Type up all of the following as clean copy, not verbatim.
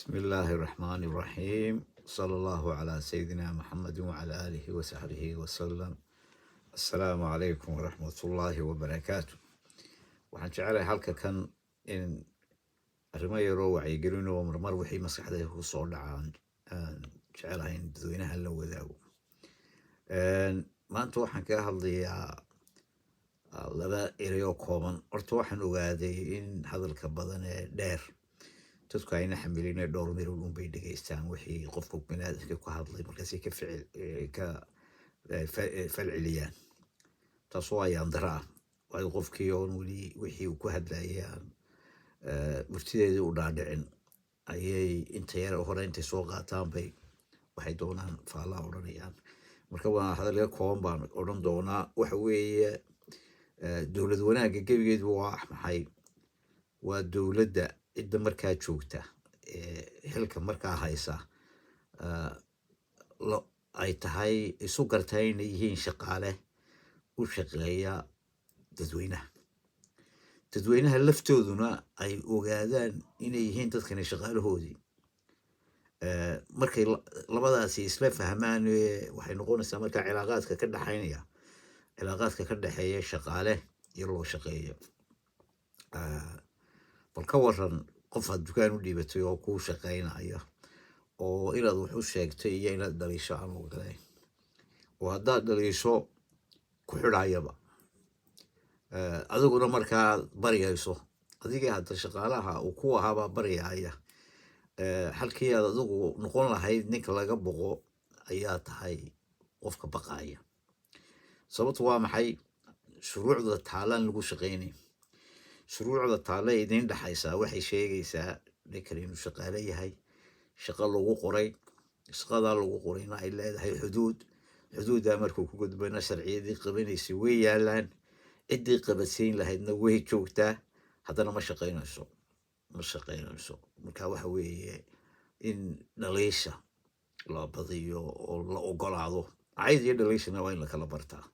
بسم الله الرحمن الرحيم صلى الله على سيدنا محمد وعلى آله وصحبه وسلم. السلام عليكم ورحمة الله وبركاته. waxaan jecelahay halka kan in arrimo yaroo wacyigelin oo marmar wixii maskaxdayda ku soo dhacaan aan jecelahay in dadweynaha la wadaago. maanta waxaan kaga hadlayaa laba erey oo kooban. Horta waxaan ogaaday in hadalka badan ee dheer dadku ayna xamilin dhowr miro un bay dhageystaan wixii qofka bini'aadamka ku hadlay markaasay ka falceliyaan. taas waa yandara waayo qofkii oon weli wixii uu ku hadlayaan murtideedii u dhaadhicin ayay inta yar hore intay soo qaataan bay waxay doonaan faallaa odhanayaan. marka waa hadalka kooban baan odhan doonaa. waxa weeye dowlad wanaagga gebigeedu waa maxay? waa dowladda cidda markaa joogta xilka markaa haysa ay tahay isu gartaa inay yihiin shaqaale u shaqeeya dadweynaha laftooduna ay ogaadaan inay yihiin dadkani shaqaalahoodii. markay labadaasi isla fahmaan waxay noqonaysaa markaa cilaaqaadka ka dhexeeya shaqaale iyo loo shaqeeyo. bal ka waran qof aad dukaan u dhiibatay oo kuu shaqaynaya oo inaad wax u sheegtay iyo inaad dhaliisho aan ogolayn, oo haddaad dhaliisho ku xidhayaba adiguna markaa baryayso adigii hadda shaqaalaha uu ku ahaabaa baryaya. halkii aad adigu noqon lahayd ninka laga boqo ayaa tahay qofka baqaya. sababtu waa maxay? shuruucda taalaan lagu shaqaynay. shuruucda taale idin dhaxaysaa waxay sheegaysaa ninkan inuu shaqaale yahay, shaqo lagu qoray, shaqadaa lagu qorayna ay leedahay xuduuddaa markuu ku gudbayna sharciyadii qabanaysay way yaalaan, ciddii qabadsiin lahaydna way joogtaa, haddana ma shaqaynayso. marka waxa weeye in dhaliisha la badiyo oo la ogolaado. cayd iyo dhaliishana waa in la kala bartaa.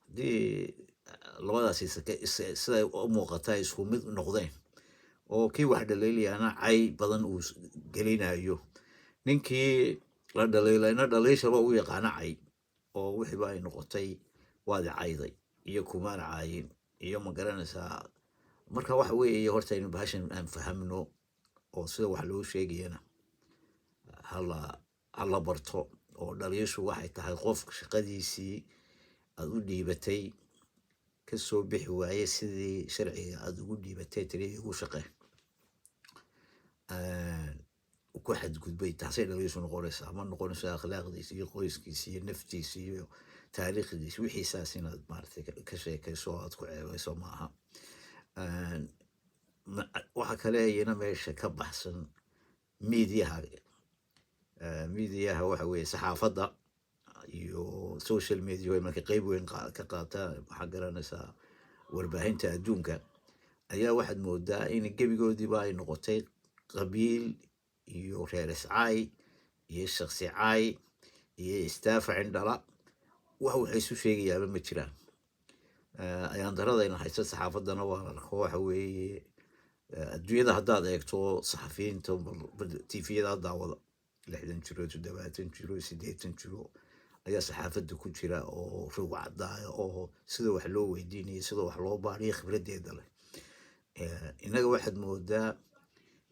haddii labadaasi siday u muuqataa isku mid noqdeen oo kii wax dhaliilayana cay badan uu gelinayo, ninkii la dhaliilayna dhaliishaba u yaqaana cay, oo wixiiba ay noqotay waadi cayday iyo kumaan caayin iyo ma garanaysaa. marka waxa weeye horta inu bahashan aan fahamno oo sida wax loo sheegayana hala barto. oo dhaliishu waxay tahay qof shaqadiisii aad u dhiibatay kasoo bixi waaye sidii sharciga aad ugu dhiibatay tiri ugu shaqee ku xadgudbay. taasay dhaliishu noqonaysaa. ma noqonayso akhlaaqdiisa iyo qoyskiisa iyo naftiisa iyo taariikhdiisa wixiisaas inaad maaragtay ka sheekayso aad ku ceebayso maaha. waxa kale iyana meesha ka baxsan miidiyaha waxa weeye saxaafadda iyo social media way marka qayb weyn ka qaataan. waxaa garanaysaa warbaahinta adduunka ayaa waxaad moodaa in gebigoodiiba ay noqotay qabiil iyo reer iscaay iyo shakhsi caay iyo istaafa cindhala. waxay isu sheegayaaba ma jiraan. ayaan daradayna haysta saxaafaddana waan arko. waxa weeye adduunyada haddaad eegto saxafiyiinta tifiyada daawada 60 jiro 70 jiro 80 jiro ayaa saxaafadda ku jira oo rog caddaaya oo sida wax loo weydiinayo sida wax loo baariyo khibraddeeda leh. innaga waxaad moodaa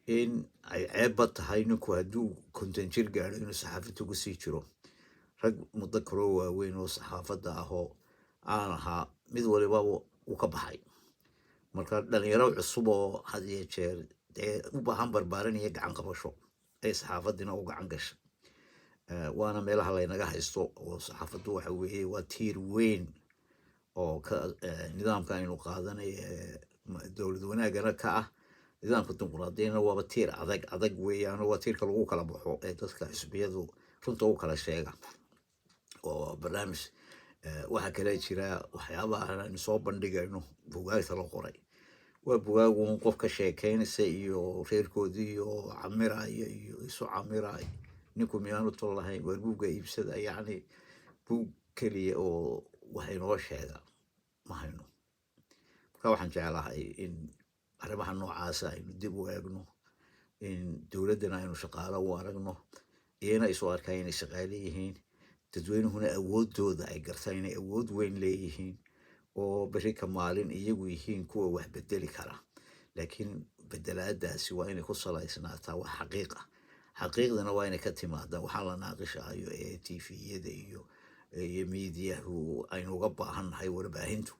in ay ceebba tahay ninku hadduu 50 jir gaadho inuu saxaafadda ugu sii jiro. rag muddo kaloo waaweyn oo saxaafadda ahoo aan ahaa mid waliba uu ka baxay. marka dhalinyaro cusub oo had iyo jeer dee u baahan barbaarinaya gacan qabasho ay saxaafaddina u gacan gasha. waana meelaha laynaga haysto. oo saxaafaddu waxa weeye waa tiir weyn oo nidaamka aynu qaadanay dowlad wanaagana ka ah. nidaamka dimuqraadiyadna waaba tiir adag weeyaan. waa tiirka lagu kala baxo ee dadka xisbiyadu runta u kala sheega. oo barnaamij waxaa kale jira waxyaabaha aynu soo bandhigayno bugaagta la qoray. waa bugaagun qof ka sheekaynaysa iyo reerkoodii iyo camiraya iyo isu camiraya. ninku miyaanu tol lahayn waa buugga iibsada. yacni buug keliya oo waxay noo sheegaan ma hayno. marka waxaan jeclahay in arrimaha noocaasa aynu dib u eegno in dowladdana aynu shaqaalo u aragno iyana isu arkaa inay shaqaale yihiin dadweynuhuna awooddooda ay gartaan inay awood weyn leeyihiin oo berri ka maalin iyagu yihiin kuwa wax bedeli kara laakiin bedelaadaasi waa inay ku salaysnaataa wax xaqiiq ah xaqiiqdana waa inay ka timaadaa waxaa la naaqishaayo ee tviyada iyo miidiyahu aynu uga baahannahay warbaahintu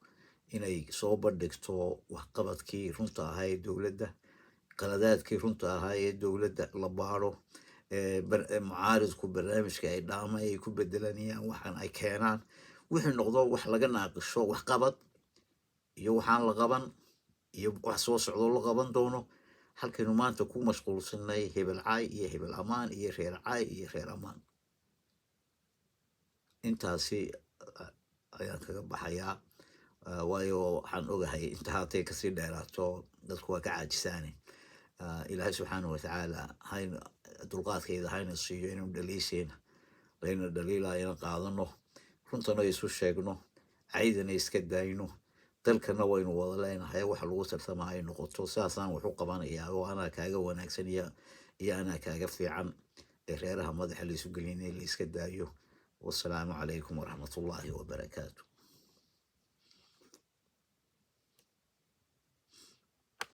inay soo bandhigto waxqabadkii runta ahaa ee dowladda qaladaadkii runta ahaa ee dowladda la baaro mucaaridku barnaamijka ay dhaama ay ku bedelanayaan waxaan ay keenaan wixii noqdo wax laga naaqisho waxqabad iyo waxaan la qaban iyo wax soo socdo la qaban doono halkaynu maanta ku mashquulsanay hebel caay iyo hebel amaan iyo reer caay iyo reer amaan intaasi ayaan kaga baxayaa waayo waxaan ogahay inta haatay kasii dheeraato dadku waa ka caajisaane ilaahay subxaanahu watacaala hayna dulqaadkayda hayna siiyo inaynu dhaliisayna layna dhaliilayana qaadano runtana isu sheegno caydana iska daayno dalkana waynu wada leenahay waxa lagu tartamaa ay noqoto saasaan wax u qabanayaa oo anaa kaaga wanaagsan iyo anaa kaaga fiican ee reeraha madaxa laysu gelinay la iska daayo wassalaamu calaykum waraxmatullaahi wabarakaatu